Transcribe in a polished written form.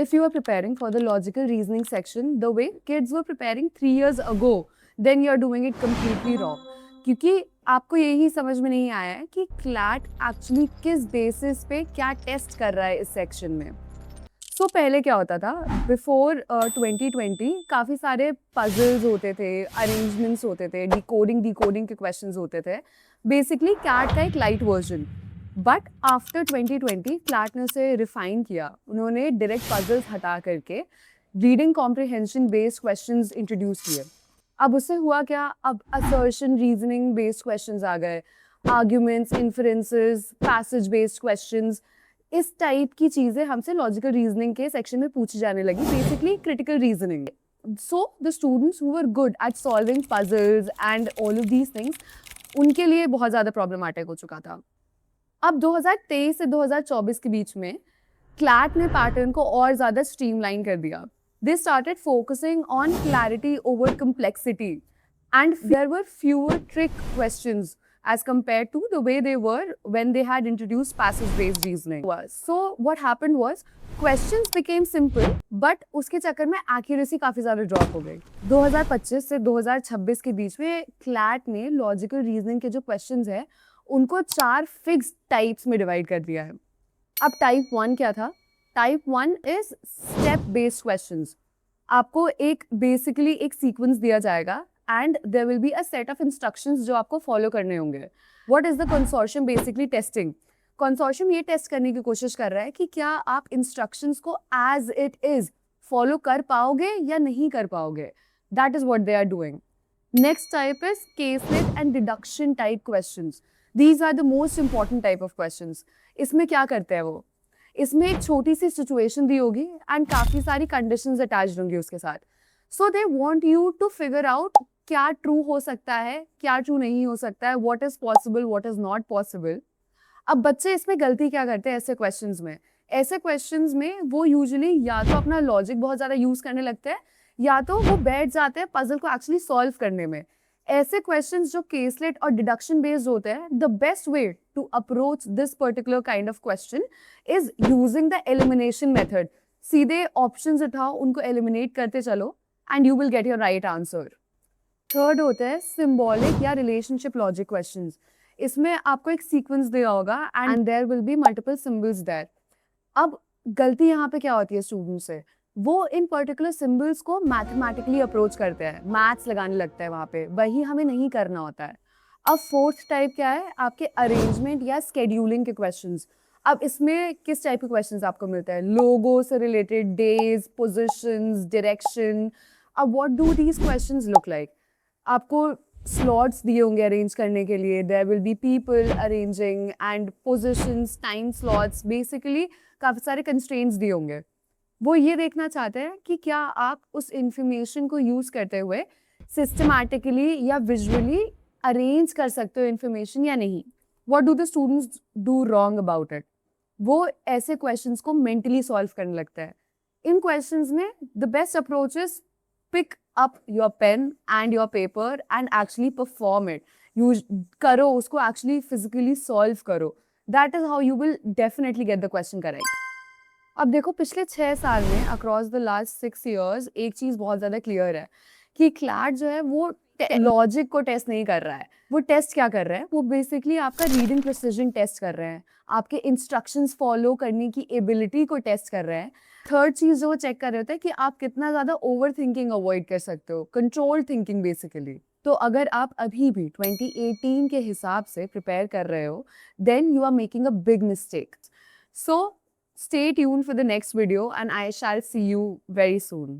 if you are preparing for the logical reasoning section the way kids were preparing 3 years ago, then you are doing it completely wrong. क्योंकि आपको यही समझ में नहीं आया है कि क्लैट एक्चुअली किस बेसिस पे क्या टेस्ट कर रहा है इस सेक्शन में. सो पहले क्या होता था, बिफोर 2020 काफ़ी सारे पजल्स होते थे, अरेंजमेंट्स होते थे, डिकोडिंग के क्वेश्चंस होते थे. बेसिकली कैट का एक light version. But after 2020 CLAT ने उसे रिफाइन किया. उन्होंने डायरेक्ट पजल्स हटा करके reading comprehension based questions introduce किए. अब उससे हुआ क्या, अब असर्शन रीजनिंग बेस्ड क्वेश्चंस आ गए, arguments, inferences, passage based questions. इस टाइप की चीज़ें हमसे लॉजिकल रीजनिंग के सेक्शन में पूछी जाने लगी, basically critical reasoning. So the students who were good at solving puzzles and all of these things, उनके लिए बहुत ज़्यादा प्रॉब्लमैटिक हो चुका था. अब 2023 से 2024 के बीच में क्लैट ने पैटर्न को और ज़्यादा स्ट्रीमलाइन कर दिया. They started focusing on clarity over complexity, and there were fewer trick questions as compared to the way they were when they had introduced passage-based reasoning. So what happened was questions became simple, but उसके चक्कर में accuracy काफ़ी ज़्यादा drop हो गई. 2025 से 2026 के बीच में क्लैट ने logical reasoning के जो questions हैं उनको 4 fixed types में divide कर दिया है. अब टाइप 1 क्या था? Type 1 is step based questions. आपको एक बेसिकली एक सीक्वेंस दिया जाएगा and there will be a set of instructions जो आपको फॉलो करने होंगे. What is the consortium basically testing? Consortium ये टेस्ट करने की कोशिश कर रहा है कि क्या आप इंस्ट्रक्शंस को एज इट इज फॉलो कर पाओगे या नहीं कर पाओगे. That is what they are doing. Next type is caselet and deduction type questions. These are the most important type of questions. इसमें क्या करते हैं वो, इसमें एक छोटी सी सिचुएशन दी होगी एंड काफ़ी सारी कंडीशंस अटैच्ड होंगी उसके साथ. So they want you to figure out क्या ट्रू हो सकता है, क्या ट्रू नहीं हो सकता है, what is possible, what is not possible. अब बच्चे इसमें गलती क्या करते हैं ऐसे क्वेश्चंस में? ऐसे क्वेश्चंस में वो यूजुअली या तो अपना लॉजिक बहुत ज़्यादा यूज़ करने लगते हैं या तो वो बैठ जाते हैं पजल को एक्चुअली सॉल्व करने में. ऐसे क्वेश्चंस जो केसलेट और डिडक्शन बेस्ड होते हैं, the best way to approach this particular kind of question is using the elimination method. सीधे ऑप्शंस उठाओ, उनको एलिमिनेट करते चलो and you will get your right answer. Third होता है सिंबॉलिक या रिलेशनशिप लॉजिक क्वेश्चंस. इसमें आपको एक सीक्वेंस दिया होगा and there will be multiple symbols there. अब गलती यहाँ पे क्या होती है स्टूडेंट से, वो इन पर्टिकुलर सिंबल्स को मैथमेटिकली अप्रोच करते हैं, मैथ्स लगाने लगता है वहाँ पे, वही हमें नहीं करना होता है. अब फोर्थ टाइप क्या है, आपके अरेंजमेंट या स्केड्यूलिंग के क्वेश्चंस. अब इसमें किस टाइप के क्वेश्चंस आपको मिलते हैं? लोगो से रिलेटेड, डेज, पोजीशंस, डायरेक्शन. अब what do these questions look like? आपको स्लॉट्स दिए होंगे अरेंज करने के लिए, there will be people arranging and positions, time slots, basically काफ़ी सारे कंस्ट्रेंट्स दिए होंगे. वो ये देखना चाहते हैं कि क्या आप उस इंफॉर्मेशन को यूज़ करते हुए सिस्टमैटिकली या विजुअली अरेंज कर सकते हो इंफॉर्मेशन या नहीं. What do the students do wrong about it? वो ऐसे क्वेश्चंस को मेंटली सॉल्व करने लगता है. इन क्वेश्चंस में the best approach is pick up your pen and your paper and actually perform it. Use करो उसको, एक्चुअली फिजिकली सॉल्व करो. That is how you will definitely get the question correct. अब देखो पिछले 6 साल में अक्रॉस द लास्ट 6 ईयर्स एक चीज़ बहुत ज़्यादा क्लियर है कि क्लैट जो है वो लॉजिक को टेस्ट नहीं कर रहा है. वो टेस्ट क्या कर रहा है, वो बेसिकली आपका रीडिंग प्रिसिजन टेस्ट कर रहे हैं, आपके इंस्ट्रक्शंस फॉलो करने की एबिलिटी को टेस्ट कर रहे हैं. थर्ड चीज़ जो वो चेक कर रहे होते हैं कि आप कितना ज़्यादा ओवर थिंकिंग अवॉइड कर सकते हो, कंट्रोल थिंकिंग बेसिकली. तो अगर आप अभी भी 2018 के हिसाब से प्रिपेयर कर रहे हो, then you are making a big mistake. So stay tuned for the next video and I shall see you very soon.